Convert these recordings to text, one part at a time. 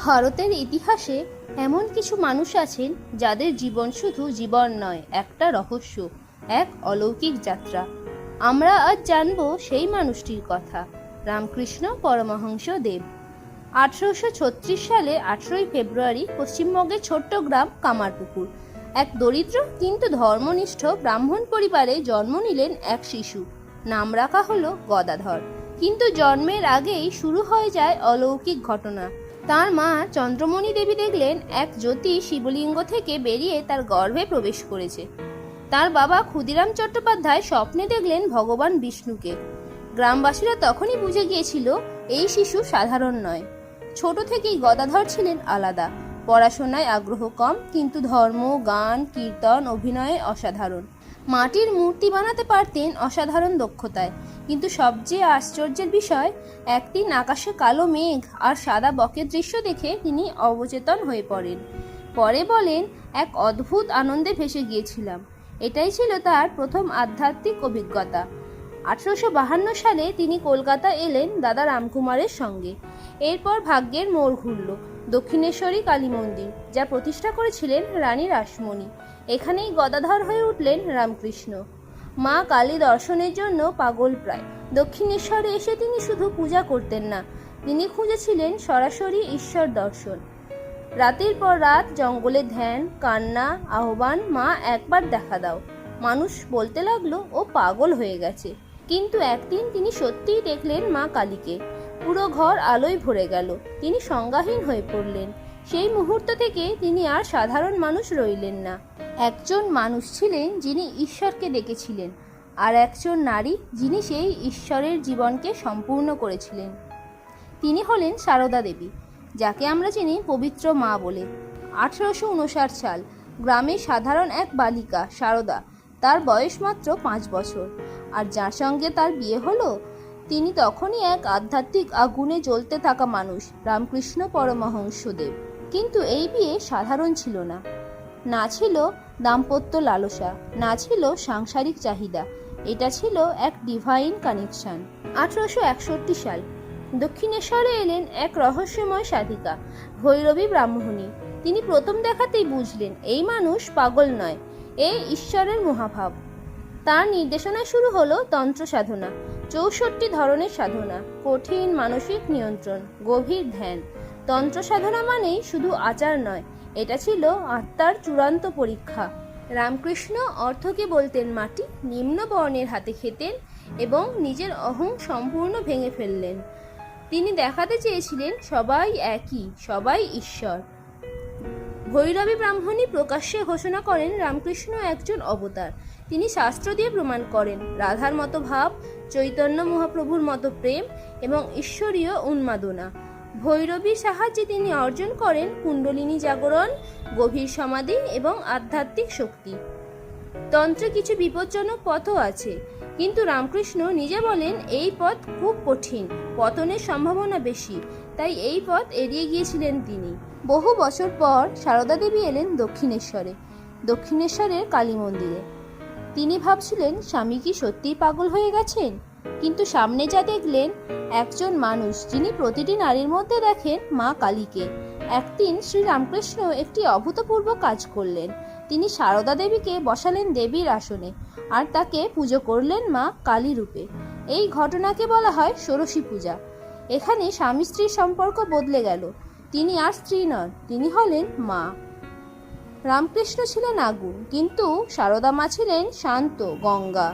ভারতের ইতিহাসে এমন কিছু মানুষ আছেন যাদের জীবন শুধু জীবন নয়, একটা রহস্য, এক অলৌকিক যাত্রা। আমরা আজ জানব সেই মানুষটির কথা, রামকৃষ্ণ পরমহংস দেব। 1836 সালে 18ই ফেব্রুয়ারি পশ্চিমবঙ্গের ছোট্ট গ্রাম কামারপুকুর এক দরিদ্র কিন্তু ধর্মনিষ্ঠ ব্রাহ্মণ পরিবারে জন্ম নিলেন এক শিশু। নাম রাখা হলো গদাধর। কিন্তু জন্মের আগেই শুরু হয়ে যায় অলৌকিক ঘটনা। তার মা চন্দ্রমণি দেবী দেখলেন এক জ্যোতি শিবলিঙ্গ থেকে বেরিয়ে তার গর্ভে প্রবেশ করেছে। তার বাবা ক্ষুদিরাম চট্টোপাধ্যায় স্বপ্নে দেখলেন ভগবান বিষ্ণুকে। গ্রামবাসীরা তখনই বুঝে গিয়েছিল এই শিশু সাধারণ নয়। ছোট থেকেই গদাধর ছিলেন আলাদা। পড়াশোনায় আগ্রহ কম, কিন্তু ধর্ম, গান, কীর্তন, অভিনয়ে অসাধারণ। মাটির মূর্তি বানাতে পারতেন অসাধারণ দক্ষতায়। কিন্তু সবচেয়ে আশ্চর্যের বিষয়, একদিন আকাশে কালো মেঘ আর সাদা বকের দৃশ্য দেখে তিনি অবচেতন হয়ে পড়েন। পরে বলেন, এক অদ্ভুত আনন্দে ভেসে গিয়েছিলাম। এটাই ছিল তার প্রথম আধ্যাত্মিক অভিজ্ঞতা। 1852 সালে তিনি কলকাতা এলেন দাদা রামকুমারের সঙ্গে। এরপর ভাগ্যের মোড় ঘুরল। দক্ষিণেশ্বরী কালী মন্দির, যা প্রতিষ্ঠা করেছিলেন রানী রাসমণি। এখানেই গদাধর হয়ে উঠলেন রামকৃষ্ণ। মা কালী দর্শনের জন্য পাগল প্রায়। দক্ষিণেশ্বরে এসে তিনি শুধু পূজা করতেন না, তিনি খুঁজেছিলেন সরাসরি ঈশ্বর দর্শন। রাতের পর রাত জঙ্গলে ধ্যান, কান্না, আহ্বান, মা একবার দেখা দাও। মানুষ বলতে লাগলো ও পাগল হয়ে গেছে। কিন্তু একদিন তিনি সত্যিই দেখলেন মা কালীকে। পুরো ঘর আলোয় ভরে গেল। তিনি সংজ্ঞাহীন হয়ে পড়লেন। সেই মুহূর্ত থেকে তিনি আর সাধারণ মানুষ রইলেন না। একজন মানুষ ছিলেন যিনি ঈশ্বরকে দেখেছিলেন, আর একজন নারী যিনি সেই ঈশ্বরের জীবনকে সম্পূর্ণ করেছিলেন। তিনি হলেন সারদা দেবী, যাকে আমরা চিনি পবিত্র মা বলে। 1859 সাল, গ্রামের সাধারণ এক বালিকা সারদা। তার বয়স মাত্র 5 বছর। আর যার সঙ্গে তার বিয়ে হলো, তিনি তখনই এক আধ্যাত্মিক আগুনে জ্বলতে থাকা মানুষ, রামকৃষ্ণ পরমহংস দেব। কিন্তু এই বিয়ে সাধারণ ছিল না। না ছিল দাম্পত্য লালসা, না ছিল সাংসারিক চাহিদা। এটা ছিল এক ডিভাইন কানেকশন। 1861 সাল, দক্ষিণেশ্বরে এলেন এক রহস্যময় সাধিকা, ভৈরবী ব্রাহ্মণী। তিনি প্রথম দেখাতেই বুঝলেন এই মানুষ পাগল নয়, এই ঈশ্বরের মহাভাব। তার নির্দেশনায় শুরু হলো তন্ত্র সাধনা। 64 ধরনের সাধনা, কঠিন মানসিক নিয়ন্ত্রণ, গভীর ধ্যান। তন্ত্র সাধনা মানেই শুধু আচার নয়, এটা ছিল আত্মার চূড়ান্ত পরীক্ষা। রামকৃষ্ণ অর্থকে বলতেন মাটি, নিম্ন বর্ণের হাতে খেতেন এবং নিজের অহং সম্পূর্ণ ভেঙে ফেললেন। তিনি দেখাতে চেয়েছিলেন সবাই একই, সবাই ঈশ্বর। ভৈরবী ব্রাহ্মণী প্রকাশ্যে ঘোষণা করেন রামকৃষ্ণ একজন অবতার। তিনি শাস্ত্র দিয়ে প্রমাণ করেন রাধার মতো ভাব, চৈতন্য মহাপ্রভুর মতো প্রেম এবং ঈশ্বরীয় উন্মাদনা। ভৈরবীর সাহায্যে তিনি অর্জন করেন কুণ্ডলিনী জাগরণ, গভীর সমাধি এবং আধ্যাত্মিক শক্তি। তন্ত্রে কিছু বিপজ্জনক পথও আছে, কিন্তু রামকৃষ্ণ নিজে বলেন এই পথ খুব কঠিন, পতনের সম্ভাবনা বেশি, তাই এই পথ এড়িয়ে গিয়েছিলেন তিনি। বহু বছর পর সারদা দেবী এলেন দক্ষিণেশ্বরের কালী মন্দিরে। তিনি ভাবছিলেন স্বামী কি সত্যিই পাগল হয়ে গেছেন, কিন্তু সামনে যা দেখলেন, একজন মানুষ যিনি প্রতিটি নারীর মধ্যে দেখেন মা কালীকে। একদিন শ্রী রামকৃষ্ণ একটি অভূতপূর্ব কাজ করলেন। তিনি সারদা দেবীকে বসালেন দেবীর আসনে আর তাকে পুজো করলেন মা কালী রূপে। এই ঘটনাকে বলা হয় ষোড়শী পূজা। এখানে স্বামী স্ত্রীর সম্পর্ক বদলে গেল। তিনি আর স্ত্রী নন, তিনি হলেন মা। রামকৃষ্ণ ছিলেন আগুন, কিন্তু সারদা মা ছিলেন শান্ত গঙ্গা।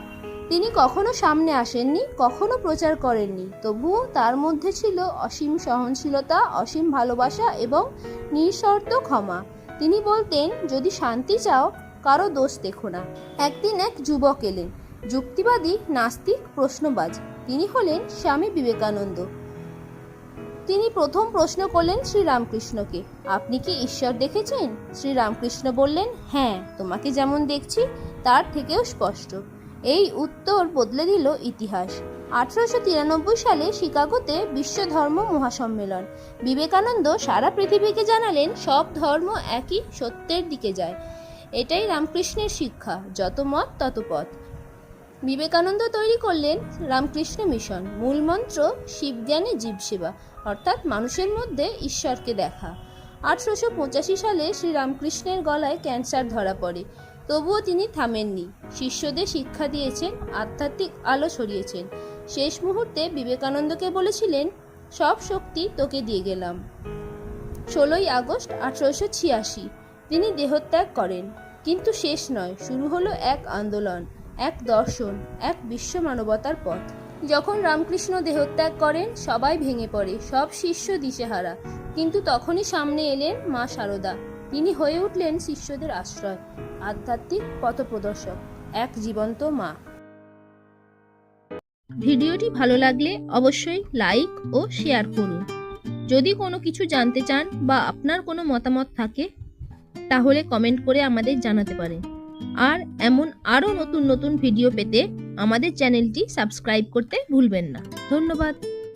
তিনি কখনো সামনে আসেননি, কখনো প্রচার করেননি, তবুও তার মধ্যে ছিল অসীম সহনশীলতা, অসীম ভালোবাসা এবং নিঃশর্ত ক্ষমা। তিনি বলতেন, যদি শান্তি চাও, কারো দোষ দেখো না। একদিন এক যুবক এলেন, যুক্তিবাদী, নাস্তিক, প্রশ্নবাজ। তিনি হলেন স্বামী বিবেকানন্দ। তিনি প্রথম প্রশ্ন করলেন শ্রীরামকৃষ্ণকে, আপনি কি ঈশ্বর দেখেছেন? শ্রীরামকৃষ্ণ বললেন, হ্যাঁ, তোমাকে যেমন দেখছি তার থেকেও স্পষ্ট। এই উত্তর বদলে দিল ইতিহাস। 1893 সালে শিকাগোতে বিশ্ব ধর্ম মহাসম্মেলন। বিবেকানন্দ সারা পৃথিবীকে জানালেন সব ধর্ম একই সত্যের দিকে যায়। এটাই রামকৃষ্ণের শিক্ষা, যত মত তত পথ। বিবেকানন্দ তৈরি করলেন রামকৃষ্ণ মিশন। মূল মন্ত্র শিবজ্ঞানে জীবসেবা, অর্থাৎ মানুষের মধ্যে ঈশ্বরকে দেখা। 1885 সালে শ্রী রামকৃষ্ণের গলায় ক্যান্সার ধরা পড়ে, তবুও তিনি থামেননি। শিষ্যদের শিক্ষা দিয়েছেন, আধ্যাত্মিক আলো ছড়িয়েছেন। শেষ মুহূর্তে বিবেকানন্দকে বলেছিলেন, সব শক্তি তোকে দিয়ে গেলাম। 16 আগস্ট 1886 তিনি দেহত্যাগ করেন। কিন্তু শেষ নয়, শুরু হলো এক আন্দোলন, এক দর্শন, এক বিশ্ব মানবতার পথ। যখন রামকৃষ্ণ দেহত্যাগ করেন, সবাই ভেঙে পড়ে, সব শিষ্য দিশেহারা। কিন্তু তখনই সামনে এলেন মা শারদা। তিনি হয়ে উঠলেন শিষ্যদের আশ্রয়, আধ্যাত্মিক পথপ্রদর্শক, এক জীবন্ত মা। ভিডিওটি ভালো লাগলে অবশ্যই লাইক ও শেয়ার করুন। যদি কোনো কিছু জানতে চান বা আপনার কোনো মতামত থাকে, তাহলে কমেন্ট করে আমাদের জানাতে পারেন। আর এমন আরও নতুন নতুন ভিডিও পেতে আমাদের চ্যানেলটি সাবস্ক্রাইব করতে ভুলবেন না। ধন্যবাদ।